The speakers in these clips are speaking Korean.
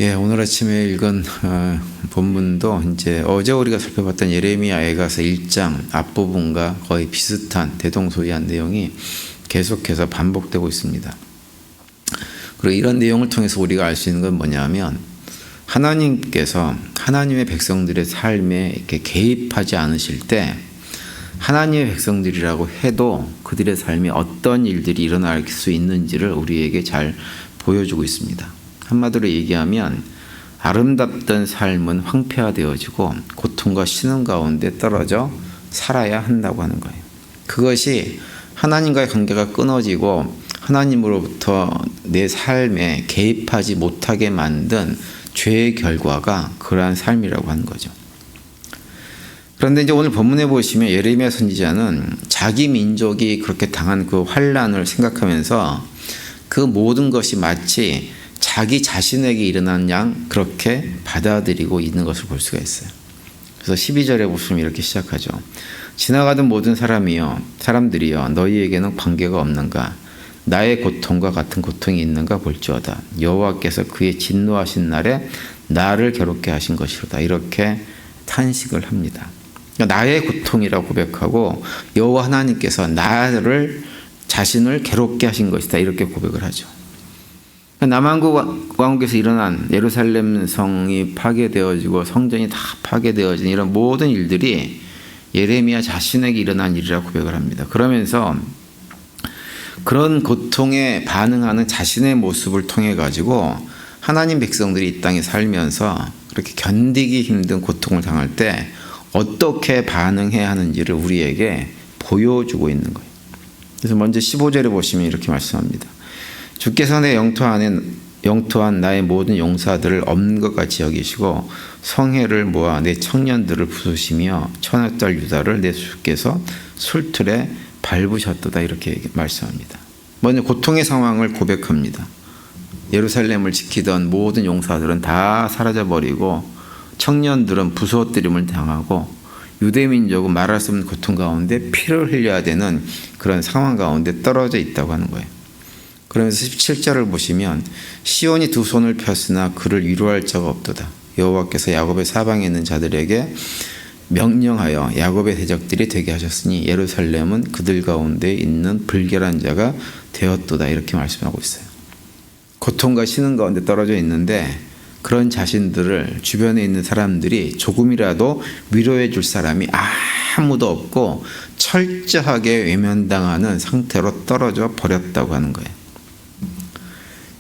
예, 오늘 아침에 읽은 본문도 이제 어제 우리가 살펴봤던 예레미야 애가서 1장 앞부분과 거의 비슷한 대동소이한 내용이 계속해서 반복되고 있습니다. 그리고 이런 내용을 통해서 우리가 알 수 있는 건 뭐냐면 하나님께서 하나님의 백성들의 삶에 이렇게 개입하지 않으실 때 하나님의 백성들이라고 해도 그들의 삶에 어떤 일들이 일어날 수 있는지를 우리에게 잘 보여주고 있습니다. 한마디로 얘기하면 아름답던 삶은 황폐화되어지고 고통과 신음 가운데 떨어져 살아야 한다고 하는 거예요. 그것이 하나님과의 관계가 끊어지고 하나님으로부터 내 삶에 개입하지 못하게 만든 죄의 결과가 그러한 삶이라고 하는 거죠. 그런데 이제 오늘 본문에 보시면 예레미야 선지자는 자기 민족이 그렇게 당한 그 환난을 생각하면서 그 모든 것이 마치 자기 자신에게 일어난 양 그렇게 받아들이고 있는 것을 볼 수가 있어요. 그래서 12절에 보시면 이렇게 시작하죠. 지나가던 모든 사람들이여 너희에게는 관계가 없는가? 나의 고통과 같은 고통이 있는가 볼지어다. 여호와께서 그의 진노하신 날에 나를 괴롭게 하신 것이로다. 이렇게 탄식을 합니다. 나의 고통이라고 고백하고 여호와 하나님께서 자신을 괴롭게 하신 것이다. 이렇게 고백을 하죠. 남왕국 왕국에서 일어난 예루살렘 성이 파괴되어지고 성전이 다 파괴되어진 이런 모든 일들이 예레미야 자신에게 일어난 일이라고 고백을 합니다. 그러면서 그런 고통에 반응하는 자신의 모습을 통해 가지고 하나님 백성들이 이 땅에 살면서 그렇게 견디기 힘든 고통을 당할 때 어떻게 반응해야 하는지를 우리에게 보여주고 있는 거예요. 그래서 먼저 15절에 보시면 이렇게 말씀합니다. 주께서 내 영토한 나의 모든 용사들을 없는 것 같이 여기시고 성회를 모아 내 청년들을 부수시며 천하딸 유다를 내 주께서 술틀에 밟으셨도다. 이렇게 말씀합니다. 먼저 고통의 상황을 고백합니다. 예루살렘을 지키던 모든 용사들은 다 사라져버리고 청년들은 부수어뜨림을 당하고 유대민족은 말할 수 없는 고통 가운데 피를 흘려야 되는 그런 상황 가운데 떨어져 있다고 하는 거예요. 그러면서 17절을 보시면 시온이 두 손을 폈으나 그를 위로할 자가 없도다. 여호와께서 야곱의 사방에 있는 자들에게 명령하여 야곱의 대적들이 되게 하셨으니 예루살렘은 그들 가운데 있는 불결한 자가 되었도다. 이렇게 말씀하고 있어요. 고통과 신음 가운데 떨어져 있는데 그런 자신들을 주변에 있는 사람들이 조금이라도 위로해 줄 사람이 아무도 없고 철저하게 외면당하는 상태로 떨어져 버렸다고 하는 거예요.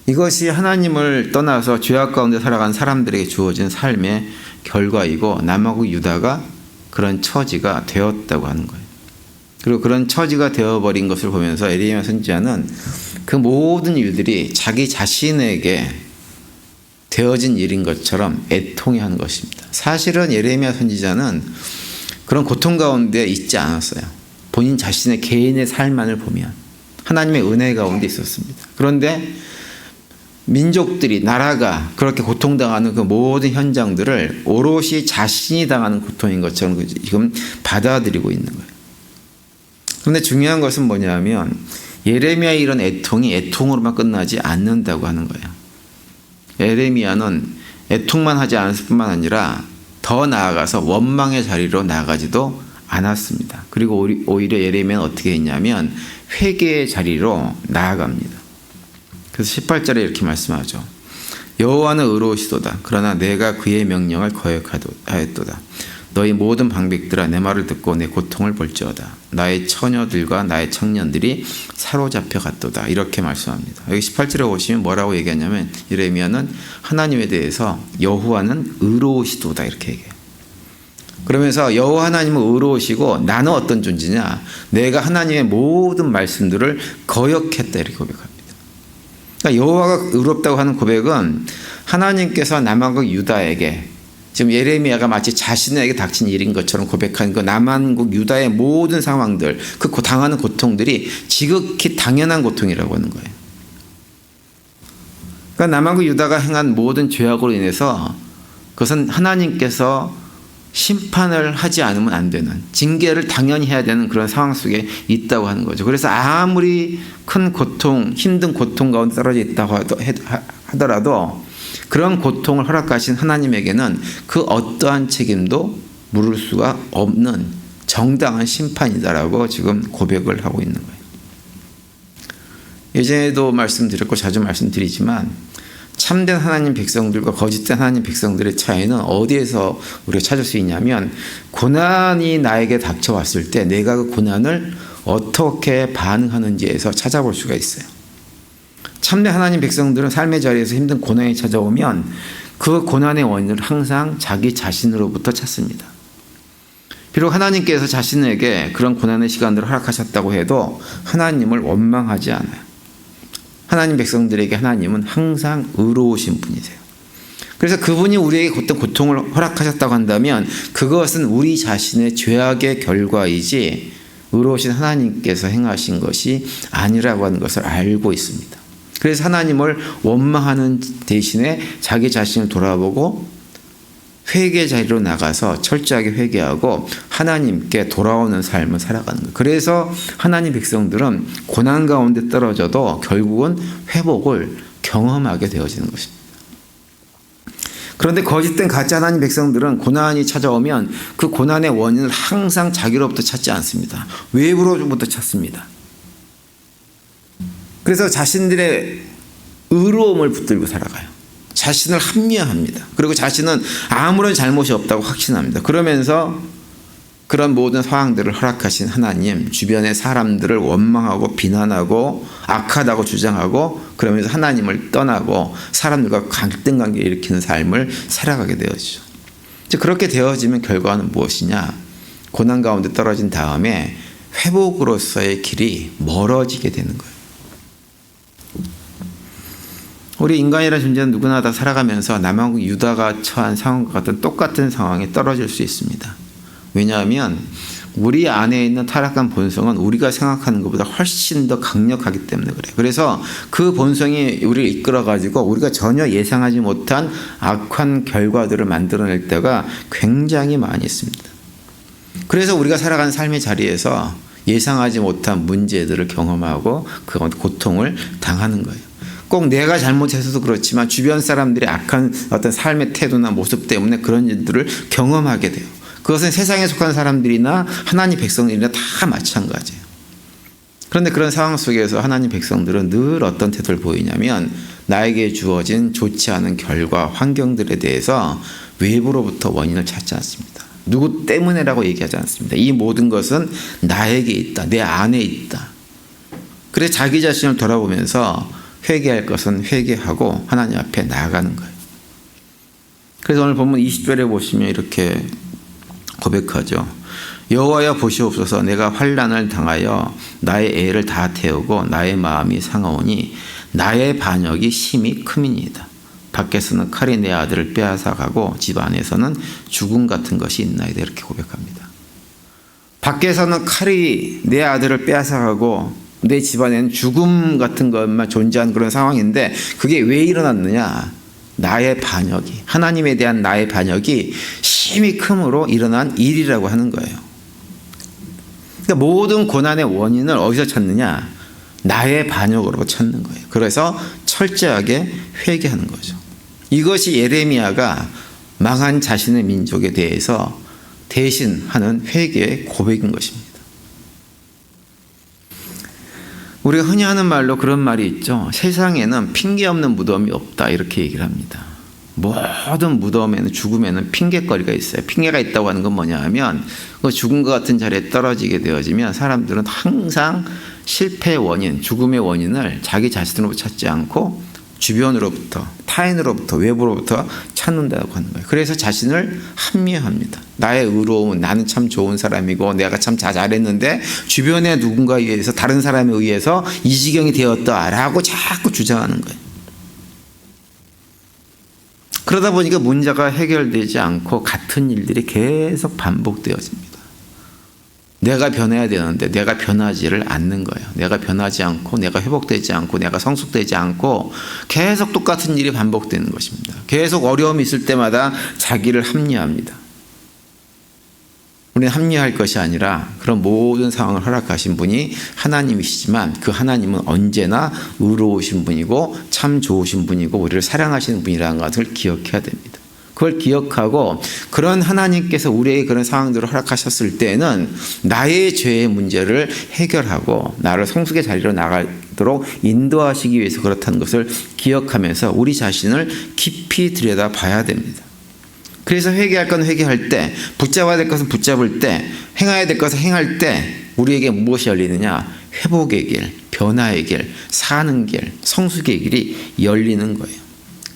이것이 하나님을 떠나서 죄악 가운데 살아간 사람들에게 주어진 삶의 결과이고 남하고 유다가 그런 처지가 되었다고 하는 거예요. 그리고 그런 처지가 되어버린 것을 보면서 예레미야 선지자는 그 모든 일들이 자기 자신에게 되어진 일인 것처럼 애통해하는 것입니다. 사실은 예레미야 선지자는 그런 고통 가운데 있지 않았어요. 본인 자신의 개인의 삶만을 보면 하나님의 은혜 가운데 있었습니다. 그런데 민족들이 나라가 그렇게 고통당하는 그 모든 현장들을 오롯이 자신이 당하는 고통인 것처럼 지금 받아들이고 있는 거예요. 그런데 중요한 것은 뭐냐면 예레미야의 이런 애통이 애통으로만 끝나지 않는다고 하는 거예요. 예레미야는 애통만 하지 않았을 뿐만 아니라 더 나아가서 원망의 자리로 나가지도 않았습니다. 그리고 오히려 예레미야는 어떻게 했냐면 회개의 자리로 나아갑니다. 그래서 18절에 이렇게 말씀하죠. 여호와는 의로우시도다. 그러나 내가 그의 명령을 거역하였도다. 너희 모든 방백들아 내 말을 듣고 내 고통을 볼지어다. 나의 처녀들과 나의 청년들이 사로잡혀 갔도다. 이렇게 말씀합니다. 여기 18절에 보시면 뭐라고 얘기하냐면 예레미야는 하나님에 대해서 여호와는 의로우시도다 이렇게 얘기해요. 그러면서 여호와 하나님은 의로우시고 나는 어떤 존재냐? 내가 하나님의 모든 말씀들을 거역했다 이렇게 고백합니다. 그러니까 여호와가 의롭다고 하는 고백은 하나님께서 남한국 유다에게 지금 예레미야가 마치 자신에게 닥친 일인 것처럼 고백한 그 남한국 유다의 모든 상황들, 그 당하는 고통들이 지극히 당연한 고통이라고 하는 거예요. 그러니까 남한국 유다가 행한 모든 죄악으로 인해서 그것은 하나님께서 심판을 하지 않으면 안 되는, 징계를 당연히 해야 되는 그런 상황 속에 있다고 하는 거죠. 그래서 아무리 큰 고통, 힘든 고통 가운데 떨어져 있다고 하더라도 그런 고통을 허락하신 하나님에게는 그 어떠한 책임도 물을 수가 없는 정당한 심판이다라고 지금 고백을 하고 있는 거예요. 예전에도 말씀드렸고 자주 말씀드리지만 참된 하나님 백성들과 거짓된 하나님 백성들의 차이는 어디에서 우리가 찾을 수 있냐면 고난이 나에게 닥쳐왔을 때 내가 그 고난을 어떻게 반응하는지에서 찾아볼 수가 있어요. 참된 하나님 백성들은 삶의 자리에서 힘든 고난이 찾아오면 그 고난의 원인을 항상 자기 자신으로부터 찾습니다. 비록 하나님께서 자신에게 그런 고난의 시간들을 허락하셨다고 해도 하나님을 원망하지 않아요. 하나님 백성들에게 하나님은 항상 의로우신 분이세요. 그래서 그분이 우리에게 어떤 고통을 허락하셨다고 한다면 그것은 우리 자신의 죄악의 결과이지 의로우신 하나님께서 행하신 것이 아니라고 하는 것을 알고 있습니다. 그래서 하나님을 원망하는 대신에 자기 자신을 돌아보고 회개 자리로 나가서 철저하게 회개하고 하나님께 돌아오는 삶을 살아가는 거예요. 그래서 하나님 백성들은 고난 가운데 떨어져도 결국은 회복을 경험하게 되어지는 것입니다. 그런데 거짓된 가짜 하나님 백성들은 고난이 찾아오면 그 고난의 원인을 항상 자기로부터 찾지 않습니다. 외부로부터 찾습니다. 그래서 자신들의 의로움을 붙들고 살아가요. 자신을 합리화합니다. 그리고 자신은 아무런 잘못이 없다고 확신합니다. 그러면서 그런 모든 상황들을 허락하신 하나님, 주변의 사람들을 원망하고 비난하고 악하다고 주장하고 그러면서 하나님을 떠나고 사람들과 갈등 관계 일으키는 삶을 살아가게 되어지죠. 그렇게 되어지면 결과는 무엇이냐? 고난 가운데 떨어진 다음에 회복으로서의 길이 멀어지게 되는 거예요. 우리 인간이라는 존재는 누구나 다 살아가면서 남하고 유다가 처한 상황과 같은 똑같은 상황에 떨어질 수 있습니다. 왜냐하면 우리 안에 있는 타락한 본성은 우리가 생각하는 것보다 훨씬 더 강력하기 때문에 그래요. 그래서 그 본성이 우리를 이끌어가지고 우리가 전혀 예상하지 못한 악한 결과들을 만들어낼 때가 굉장히 많이 있습니다. 그래서 우리가 살아가는 삶의 자리에서 예상하지 못한 문제들을 경험하고 그 고통을 당하는 거예요. 꼭 내가 잘못해서도 그렇지만 주변 사람들의 악한 어떤 삶의 태도나 모습 때문에 그런 일들을 경험하게 돼요. 그것은 세상에 속한 사람들이나 하나님 백성들이나 다 마찬가지예요. 그런데 그런 상황 속에서 하나님 백성들은 늘 어떤 태도를 보이냐면 나에게 주어진 좋지 않은 결과, 환경들에 대해서 외부로부터 원인을 찾지 않습니다. 누구 때문에라고 얘기하지 않습니다. 이 모든 것은 나에게 있다. 내 안에 있다. 그래서 자기 자신을 돌아보면서 회개할 것은 회개하고 하나님 앞에 나아가는 거예요. 그래서 오늘 본문 20절에 보시면 이렇게 고백하죠. 여호와여 보시옵소서 내가 환난을 당하여 나의 애를 다 태우고 나의 마음이 상하오니 나의 반역이 심히 크미니이다. 밖에서는 칼이 내 아들을 빼앗아가고 집 안에서는 죽음 같은 것이 있나이다. 이렇게 고백합니다. 밖에서는 칼이 내 아들을 빼앗아가고 내 집안에는 죽음 같은 것만 존재하는 그런 상황인데 그게 왜 일어났느냐? 나의 반역이, 하나님에 대한 나의 반역이 심히 크므로 일어난 일이라고 하는 거예요. 그러니까 모든 고난의 원인을 어디서 찾느냐? 나의 반역으로 찾는 거예요. 그래서 철저하게 회개하는 거죠. 이것이 예레미야가 망한 자신의 민족에 대해서 대신 하는 회개의 고백인 것입니다. 우리가 흔히 하는 말로 그런 말이 있죠. 세상에는 핑계 없는 무덤이 없다 이렇게 얘기를 합니다. 모든 무덤에는 죽음에는 핑계거리가 있어요. 핑계가 있다고 하는 건 뭐냐 하면 그 죽음과 같은 자리에 떨어지게 되어지면 사람들은 항상 실패의 원인, 죽음의 원인을 자기 자신으로부터 찾지 않고 주변으로부터, 타인으로부터, 외부로부터 찾는다고 하는 거예요. 그래서 자신을 합리화합니다. 나의 의로움은 나는 참 좋은 사람이고 내가 참 잘했는데 주변의 누군가에 의해서 다른 사람에 의해서 이 지경이 되었다라고 자꾸 주장하는 거예요. 그러다 보니까 문제가 해결되지 않고 같은 일들이 계속 반복되어집니다. 내가 변해야 되는데 내가 변하지를 않는 거예요. 내가 변하지 않고 내가 회복되지 않고 내가 성숙되지 않고 계속 똑같은 일이 반복되는 것입니다. 계속 어려움이 있을 때마다 자기를 합리화합니다. 우리는 합리화할 것이 아니라 그런 모든 상황을 허락하신 분이 하나님이시지만 그 하나님은 언제나 의로우신 분이고 참 좋으신 분이고 우리를 사랑하시는 분이라는 것을 기억해야 됩니다. 그걸 기억하고 그런 하나님께서 우리에게 그런 상황들을 허락하셨을 때에는 나의 죄의 문제를 해결하고 나를 성숙의 자리로 나가도록 인도하시기 위해서 그렇다는 것을 기억하면서 우리 자신을 깊이 들여다 봐야 됩니다. 그래서 회개할 건 회개할 때, 붙잡아야 될 것은 붙잡을 때, 행해야 될 것은 행할 때 우리에게 무엇이 열리느냐? 회복의 길, 변화의 길, 사는 길, 성숙의 길이 열리는 거예요.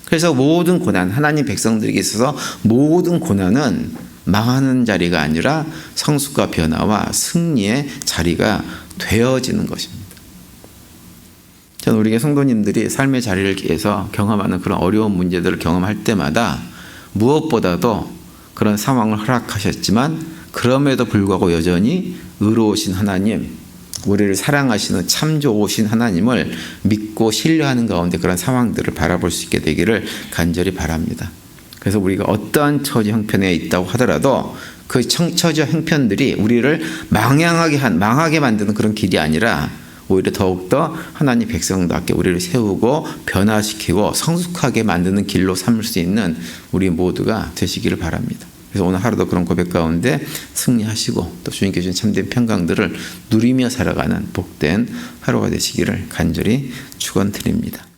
그래서 모든 고난, 하나님 백성들에게 있어서 모든 고난은 망하는 자리가 아니라 성숙과 변화와 승리의 자리가 되어지는 것입니다. 저는 우리 성도님들이 삶의 자리를 위해서 경험하는 그런 어려운 문제들을 경험할 때마다 무엇보다도 그런 상황을 허락하셨지만 그럼에도 불구하고 여전히 의로우신 하나님, 우리를 사랑하시는 참 좋으신 하나님을 믿고 신뢰하는 가운데 그런 상황들을 바라볼 수 있게 되기를 간절히 바랍니다. 그래서 우리가 어떠한 처지 형편에 있다고 하더라도 그 처지와 형편들이 우리를 망하게 만드는 그런 길이 아니라 오히려 더욱더 하나님 백성답게 우리를 세우고 변화시키고 성숙하게 만드는 길로 삼을 수 있는 우리 모두가 되시기를 바랍니다. 그래서 오늘 하루도 그런 고백 가운데 승리하시고 또 주님께 주신 참된 평강들을 누리며 살아가는 복된 하루가 되시기를 간절히 축원드립니다.